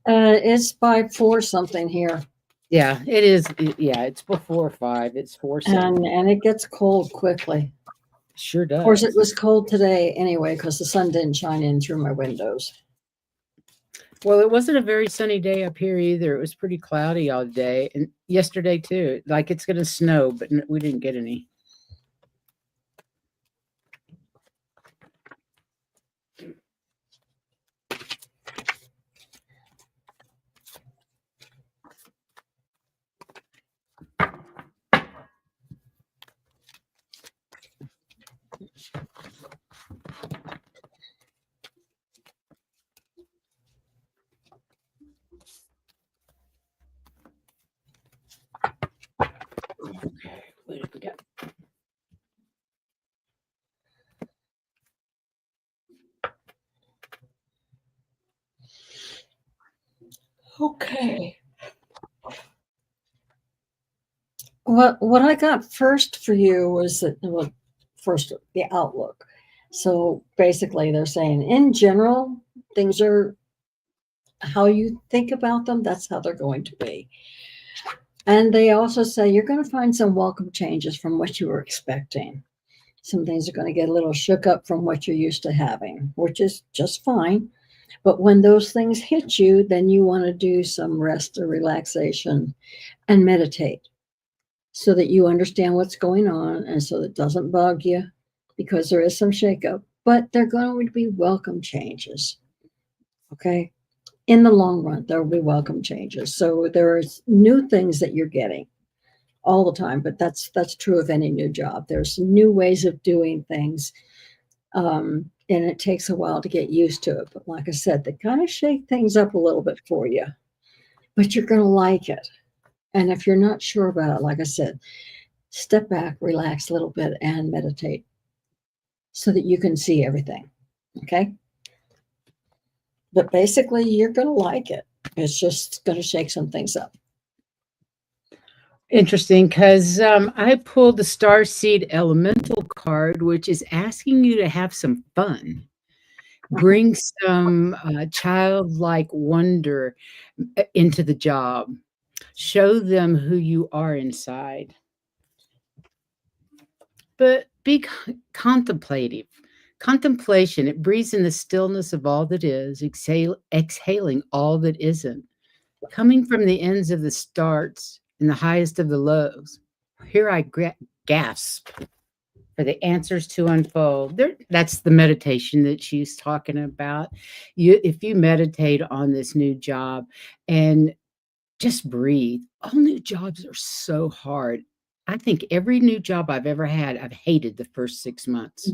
It's by 4 something here, Yeah, it is. Yeah, it's before 5. It's 4 something. and it gets cold quickly. Sure Of course, it does. was cold today anyway because the sun didn't shine in through my windows. Well, it wasn't a very sunny day up here either. It was pretty cloudy all day, and yesterday too. Like it's going to snow, but we didn't get any. Okay, what have we got? Okay. What I got first for you was first the outlook. So basically, they're saying in general, things are how you think about them. That's how they're going to be. And they also say you're going to find some welcome changes from what you were expecting. Some things are going to get a little shook up from what you're used to having, which is just fine. But when those things hit you, then you want to do some rest or relaxation and meditate so that you understand what's going on and so that it doesn't bug you because there is some shakeup, but they're going to be welcome changes. Okay. In the long run, there will be welcome changes. So there's new things that you're getting all the time, but that's true of any new job. There's new ways of doing things. And it takes a while to get used to it. But like I said, they kind of shake things up a little bit for you, but you're going to like it. And if you're not sure about it, like I said, step back, relax a little bit, and meditate so that you can see everything. Okay. But basically, you're going to like it. It's just going to shake some things up. Interesting, because I pulled the Starseed Elemental card, which is asking you to have some fun. Bring some childlike wonder into the job. Show them who you are inside. But be contemplative. Contemplation, it breathes in the stillness of all that is, exhaling all that isn't. Coming from the ends of the starts and the highest of the lows. Here I gasp for the answers to unfold. That's the meditation that she's talking about. If you meditate on this new job and just breathe. All new jobs are so hard. I think every new job I've ever had, I've hated the first 6 months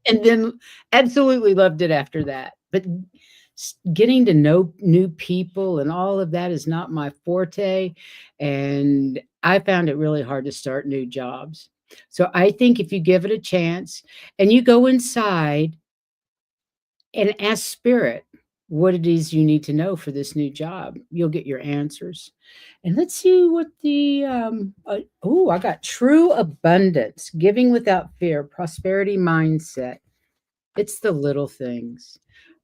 and then absolutely loved it after that. But getting to know new people and all of that is not my forte. And I found it really hard to start new jobs. So I think if you give it a chance and you go inside and ask spirit what it is you need to know for this new job, you'll get your answers. And let's see what the I got true abundance, giving without fear, prosperity mindset. It's the little things.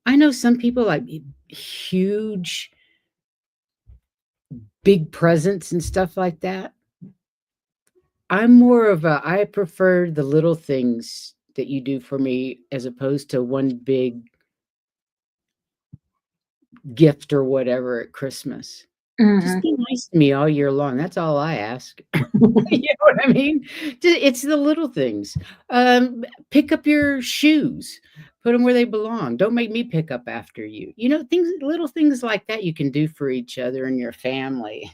I know some people like huge big presents and stuff like that. I'm more of I prefer the little things that you do for me as opposed to one big gift or whatever at Christmas. Just Mhm. be nice to me all year long. That's all I ask. You know what I mean? It's the little things. Pick up your shoes, put them where they belong. Don't make me pick up after you. You know, things, little things like that you can do for each other and your family.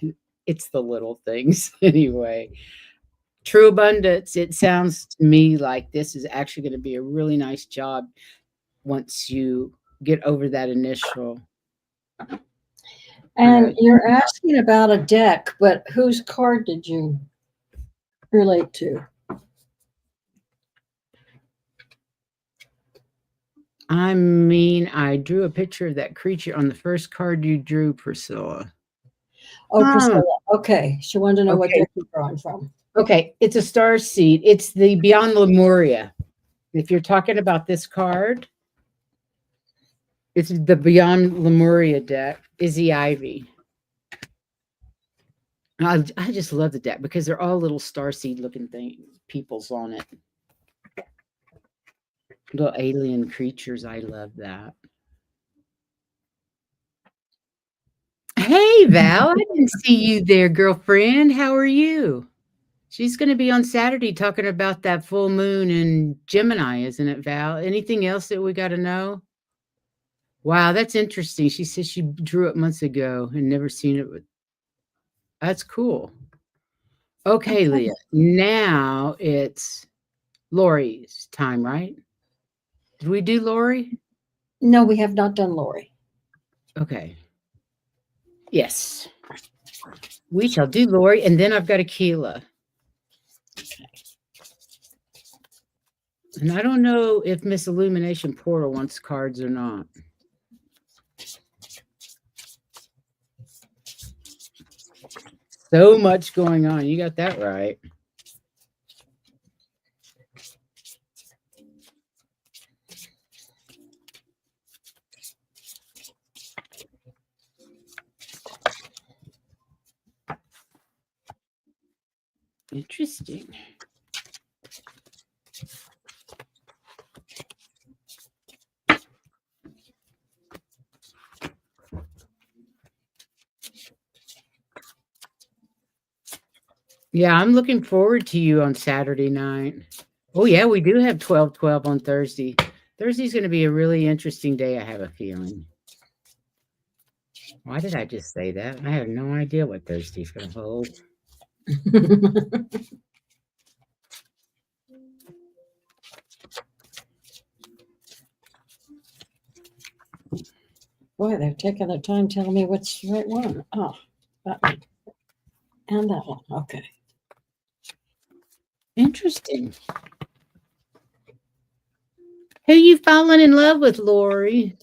It's the little things anyway. True abundance. It sounds to me like this is actually going to be a really nice job once you get over that initial. And You you're asking about a deck, but whose card did you relate to? I mean, I drew a picture of that creature on the first card you drew, Priscilla. Oh, Huh. Priscilla. Okay. She wanted to know what Okay. deck you're drawing from. Okay. It's a star seed. It's the Beyond Lemuria. If you're talking about this card, it's the Beyond Lemuria deck, Izzy Ivy. I just love the deck because they're all little star seed looking peoples on it. Little alien creatures. I love that. Hey, Val, I didn't see you there, girlfriend. How are you? She's going to be on Saturday talking about that full moon in Gemini, isn't it, Val? Anything else that we got to know? Wow, that's interesting. She says she drew it months ago and never seen it. That's cool. Okay, Leah. Now it's Lori's time, right? Did we do Lori? No, we have not done Lori. Okay. Yes. We shall do Lori, and then I've got Akila. And I don't know if Miss Illumination Portal wants cards or not. So much going on. You got that right. Interesting. Yeah, I'm looking forward to you on Saturday night. Oh, yeah, we do have 12/12 on Thursday. Thursday's going to be a really interesting day, I have a feeling. Why did I just say that? I have no idea what Thursday's going to hold. Boy, they're taking their time telling me what's the right one. Oh, that one. And that one. Okay. Interesting. Who you falling in love with, Lori?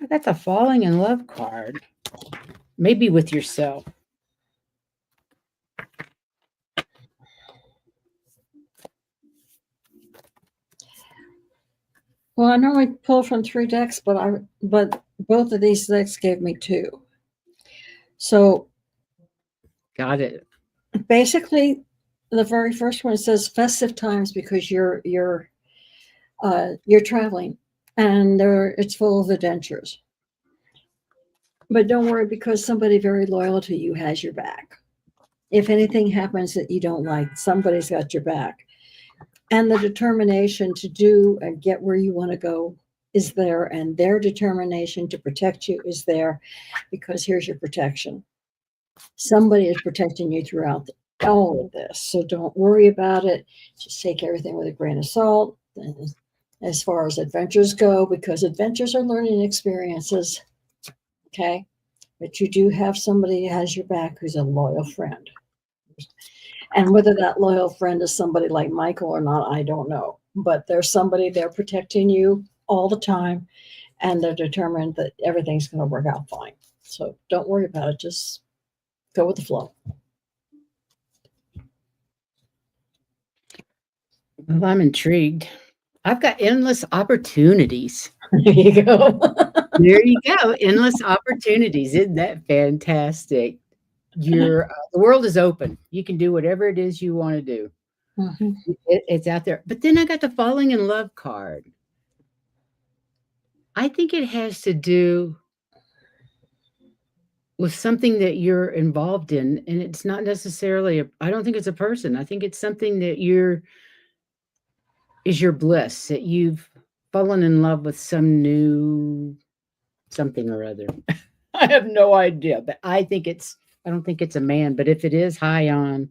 That's a falling in love card. Maybe with yourself. Well, I normally pull from 3 decks, but both of these decks gave me 2. So Got it. basically, the very first one says festive times because you're traveling, and it's full of adventures. But don't worry, because somebody very loyal to you has your back. If anything happens that you don't like, somebody's got your back. And the determination to do and get where you want to go is there, and their determination to protect you is there, because here's your protection. Somebody is protecting you throughout all of this. So don't worry about it. Just take everything with a grain of salt. As far as adventures go, because adventures are learning experiences. Okay. But you do have somebody who has your back who's a loyal friend. And whether that loyal friend is somebody like Michael or not, I don't know. But there's somebody there protecting you all the time, and they're determined that everything's going to work out fine. So don't worry about it. Just go with the flow. Well, I'm intrigued. I've got endless opportunities. There you go. There you go. Endless opportunities. Isn't that fantastic? The world is open. You can do whatever it is you want to do. Mhm. It's out there. But then I got the falling in love card. I think it has to do with something that you're involved in, and it's not necessarily I don't think it's a person. I think it's something that is your bliss, that you've fallen in love with some new something or other. I have no idea, but I don't think it's a man, but if it is, high on.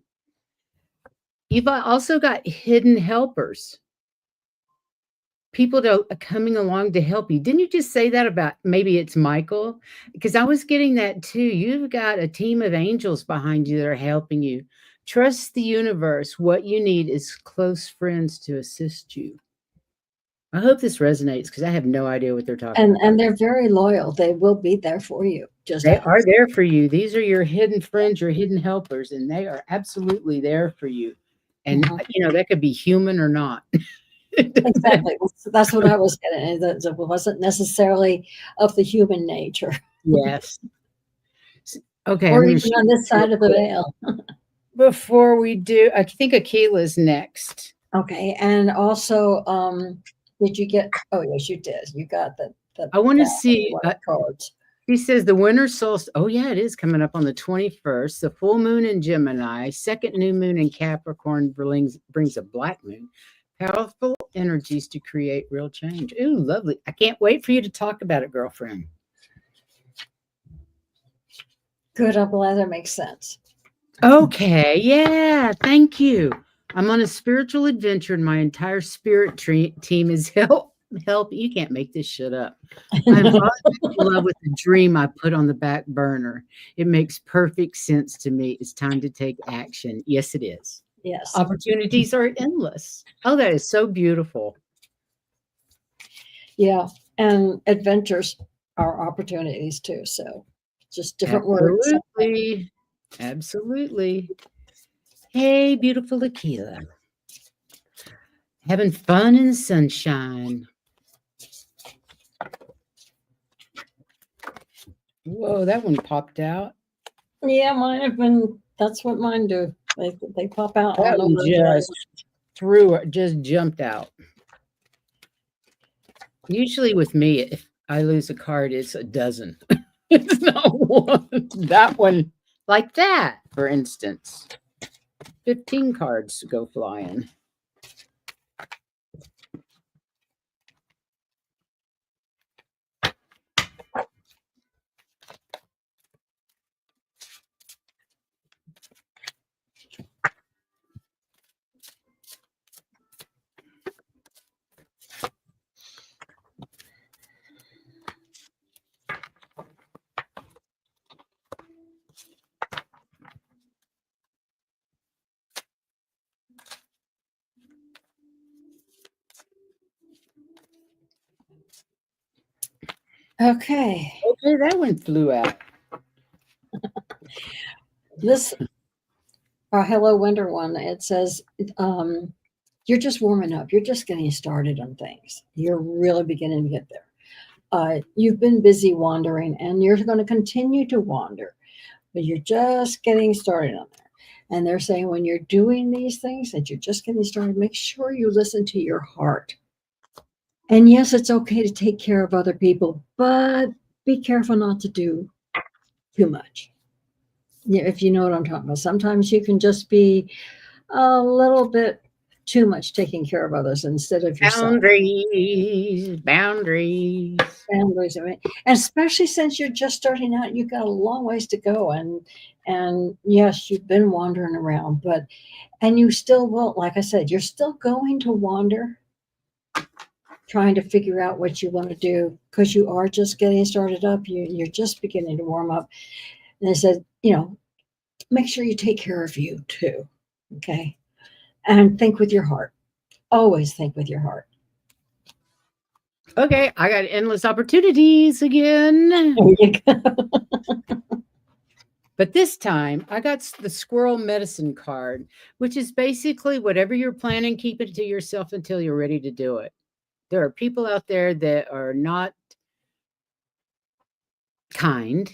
You've also got hidden helpers. People that are coming along to help you. Didn't you just say that about maybe it's Michael? Because I was getting that too. You've got a team of angels behind you that are helping you. Trust the universe. What you need is close friends to assist you. I hope this resonates because I have no idea what they're talking about. And they're very loyal. They will be there for you. Just They ask. are there for you. These are your hidden friends, your hidden helpers, and they are absolutely there for you. And that could be human or not. Exactly. That's what I was getting. That wasn't necessarily of the human nature. Yes. Okay. Or even on this side of the veil. Before we do, I think Akila's next. Okay. And also, did you get, oh yes, you did. You got the I want to see cards. He says the winter solstice. Oh, yeah, it is coming up on the 21st. The full moon in Gemini, second new moon in Capricorn brings a black moon. Powerful energies to create real change. Ooh, lovely. I can't wait for you to talk about it, girlfriend. Good. I'm glad that makes sense. Okay. Yeah. Thank you. I'm on a spiritual adventure and my entire spirit team is help. You can't make this shit up. I'm falling in love with the dream I put on the back burner. It makes perfect sense to me. It's time to take action. Yes, it is. Yes. Opportunities are endless. Oh, that is so beautiful. Yeah. And adventures are opportunities too. So just different words. Absolutely. Absolutely. Hey, beautiful Akila. Having fun in the sunshine. Whoa, that one popped out. Yeah, mine have been, that's what mine do. They pop out. That one just jumped out. Usually with me, if I lose a card, it's a dozen. It's not one. That one, like that, for instance. 15 cards go flying. Okay. Okay, that one flew out. This Hello Winter one, it says, you're just warming up. You're just getting started on things. You're really beginning to get there. You've been busy wandering and you're going to continue to wander, but you're just getting started on there. And they're saying when you're doing these things that you're just getting started, make sure you listen to your heart. And yes, it's okay to take care of other people, but be careful not to do too much. Yeah, if you know what I'm talking about. Sometimes you can just be a little bit too much taking care of others instead of yourself. Boundaries. I mean, and especially since you're just starting out, you've got a long ways to go. And yes, you've been wandering around, and you still will, like I said, you're still going to wander, trying to figure out what you want to do because you are just getting started up. You're just beginning to warm up. And they said, make sure you take care of you too. Okay. And think with your heart. Always think with your heart. Okay, I got endless opportunities again. There you go. But this time I got the squirrel medicine card, which is basically whatever you're planning, keep it to yourself until you're ready to do it. There are people out there that are not kind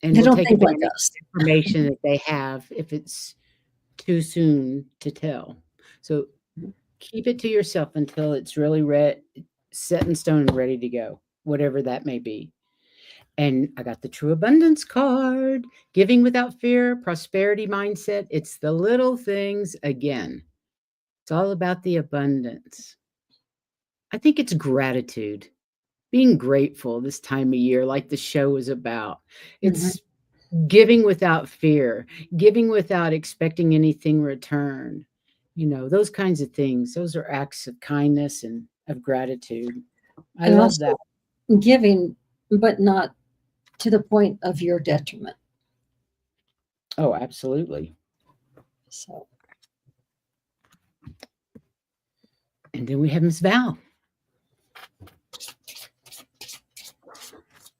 and They will don't take think like advantage us. of information that they have if it's too soon to tell. So keep it to yourself until it's really set in stone and ready to go, whatever that may be. And I got the True Abundance card, giving without fear, prosperity mindset. It's the little things again. It's all about the abundance. I think it's gratitude, being grateful this time of year, like the show is about. It's giving without fear, giving without expecting anything return. Those kinds of things. Those are acts of kindness and of gratitude. I And love also that. giving, but not to the point of your detriment. Oh, absolutely. So, And then we have Miss Val.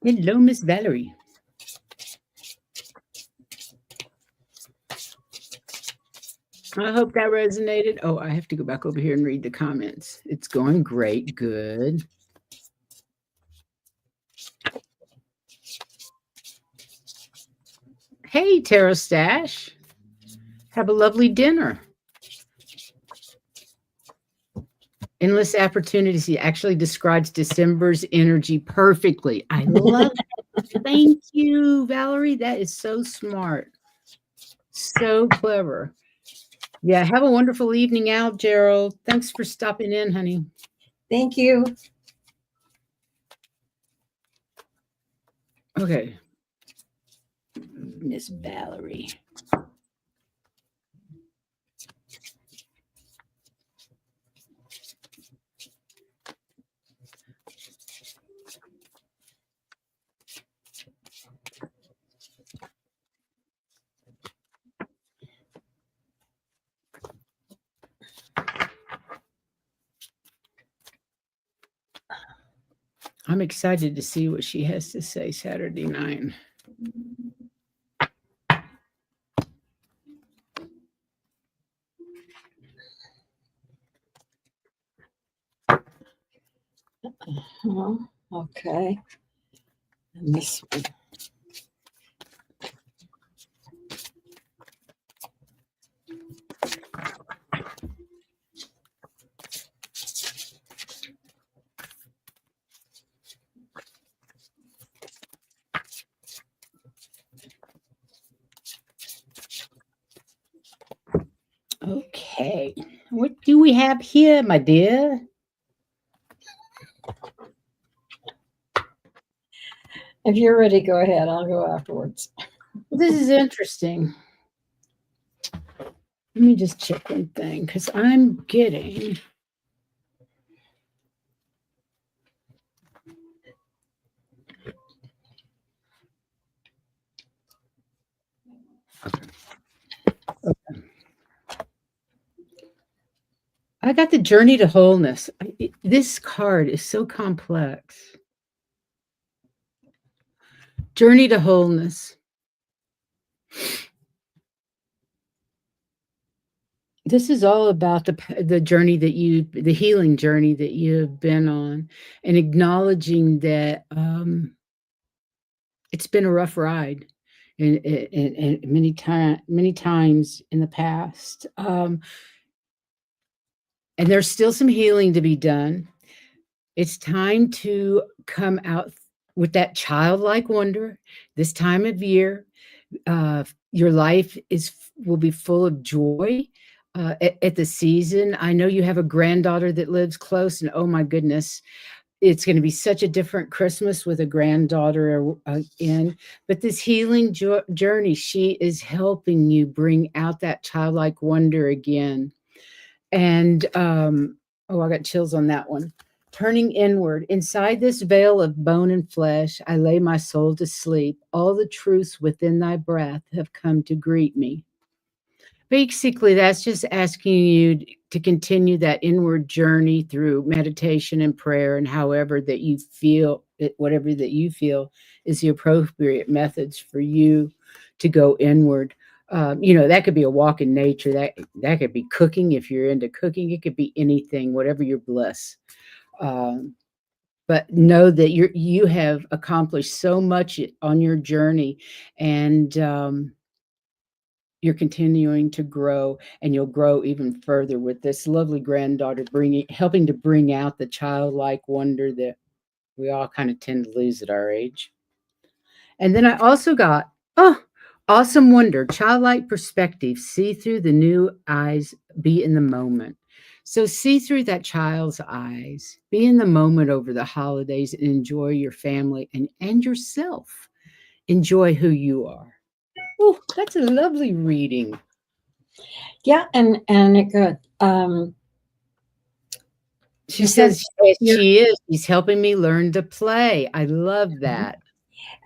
Hello, Miss Valerie. I hope that resonated. Oh, I have to go back over here and read the comments. It's going great. Good. Hey, Tarot Stash. Have a lovely dinner. Endless opportunities. He actually describes December's energy perfectly. I love it. Thank you, Valerie. That is so smart. So clever. Yeah, have a wonderful evening out, Gerald. Thanks for stopping in, honey. thank you. Okay. Miss Valerie. I'm excited to see what she has to say Saturday night. Okay. And this one. Okay. What do we have here, my dear? If you're ready, go ahead. I'll go afterwards. This is interesting. Let me just check one thing because I'm getting. Okay. I got the Journey to Wholeness. This card is so complex. Journey to Wholeness. This is all about the journey the healing journey that you've been on, and acknowledging that it's been a rough ride, and many times in the past, and there's still some healing to be done. It's time to come out with that childlike wonder this time of year. Your life will be full of joy at the season. I know you have a granddaughter that lives close, and oh my goodness, it's going to be such a different Christmas with a granddaughter in. But this healing journey, she is helping you bring out that childlike wonder again. And oh, I got chills on that one. Turning inward, inside this veil of bone and flesh, I lay my soul to sleep. All the truths within thy breath have come to greet me. Basically, that's just asking you to continue that inward journey through meditation and prayer, and however that you feel, whatever that you feel is the appropriate methods for you to go inward. That could be a walk in nature. That could be cooking if you're into cooking. It could be anything, whatever your bliss. But know that you have accomplished so much on your journey, and you're continuing to grow, and you'll grow even further with this lovely granddaughter helping to bring out the childlike wonder that we all kind of tend to lose at our age. And then I also got, awesome wonder, childlike perspective, see through the new eyes, be in the moment. So see through that child's eyes, be in the moment over the holidays and enjoy your family and yourself. Enjoy who you are. Oh, that's a lovely reading. Yeah, and it good. She You said says, yes, you're she is. She's helping me learn to play. I love that.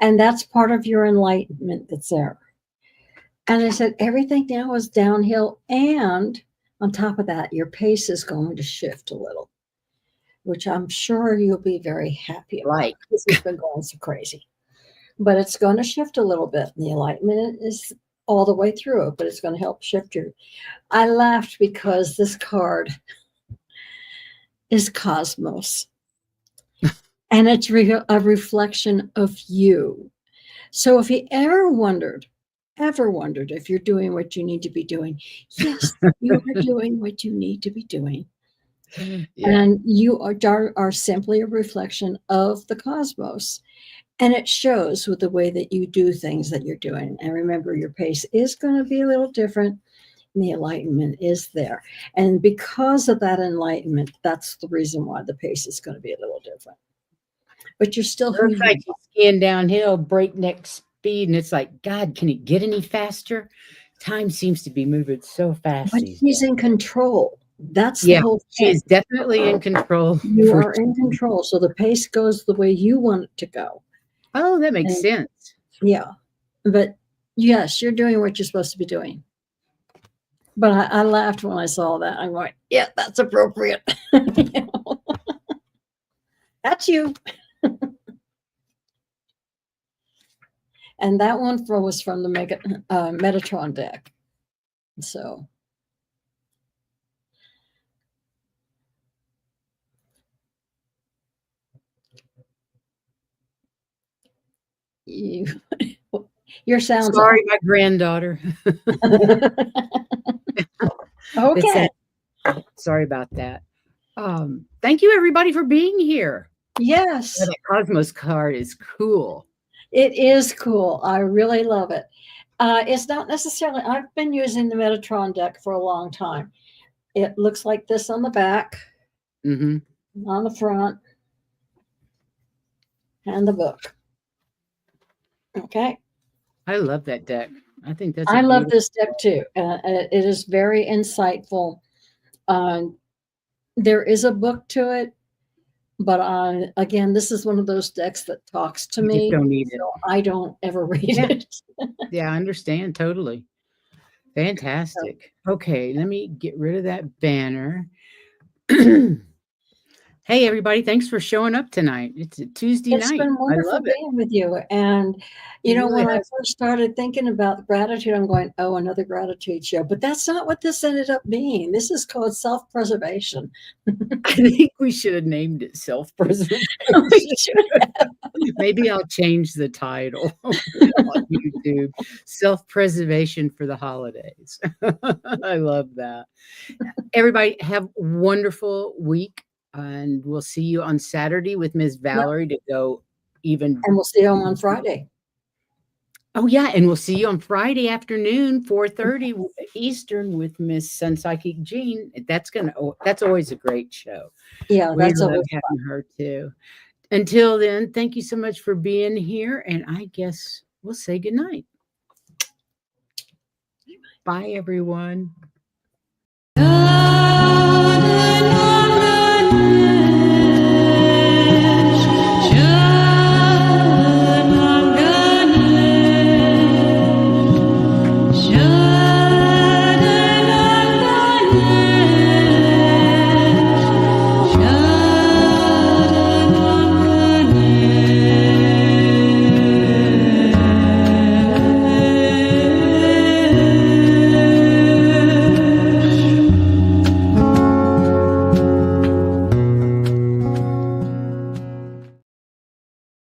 and that's part of your enlightenment that's there. And I said, everything now is downhill. And on top of that, your pace is going to shift a little, which I'm sure you'll be very happy about. Like, This has been going so crazy. But it's going to shift a little bit. The enlightenment is all the way through it, but it's going to help shift you. I laughed because this card is Cosmos. And it's a reflection of you. So if you ever wondered if you're doing what you need to be doing, yes, you are doing what you need to be doing. yeah. And you are simply a reflection of the cosmos. And it shows with the way that you do things that you're doing. And remember, your pace is going to be a little different. And the enlightenment is there. And because of that enlightenment, that's the reason why the pace is going to be a little different. But you're still who It's you like you skiing downhill, breakneck speed, and it's like, God, can it get any faster? Time seems to be moving so fast. But these she's days. in control. That's the Yeah, whole she thing. is definitely in control. You for are in control. So the pace goes the way you want it to go. Oh, that makes And sense. yeah. But yes, you're doing what you're supposed to be doing. But I laughed when I saw that. I'm like, yeah, that's appropriate. You know? That's you. And that one was from the Metatron deck. So your sound's Sorry, my granddaughter. okay. Sorry about that. Thank you, everybody, for being here. Yes. That Cosmos card is cool. It is cool. I really love it. It's not necessarily, I've been using the Metatron deck for a long time. It looks like this on the back, on the front, and the book. Okay. I love that deck. I think that's. I love this deck too. It is very insightful. There is a book to it, but again, this is one of those decks that talks to me. Don't need it. So I don't ever read it. Yeah, I understand totally. Fantastic. Okay, let me get rid of that banner. Hey, everybody, thanks for showing up tonight. It's a Tuesday night. It's been wonderful being with you. And, when I first started thinking about gratitude, I'm going, oh, another gratitude show. But that's not what this ended up being. This is called self-preservation. I think we should have named it self-preservation. Maybe I'll change the title on YouTube. Self-preservation for the holidays. I love that. Everybody have a wonderful week. And we'll see you on Saturday with Ms. Valerie to go even. And we'll see you on Friday. Oh, yeah. And we'll see you on Friday afternoon, 4:30 Eastern with Miss Sun Psychic Jean. That's always a great show. Yeah, that's always having her too. Until then, thank you so much for being here. And I guess we'll say goodnight. Bye, everyone.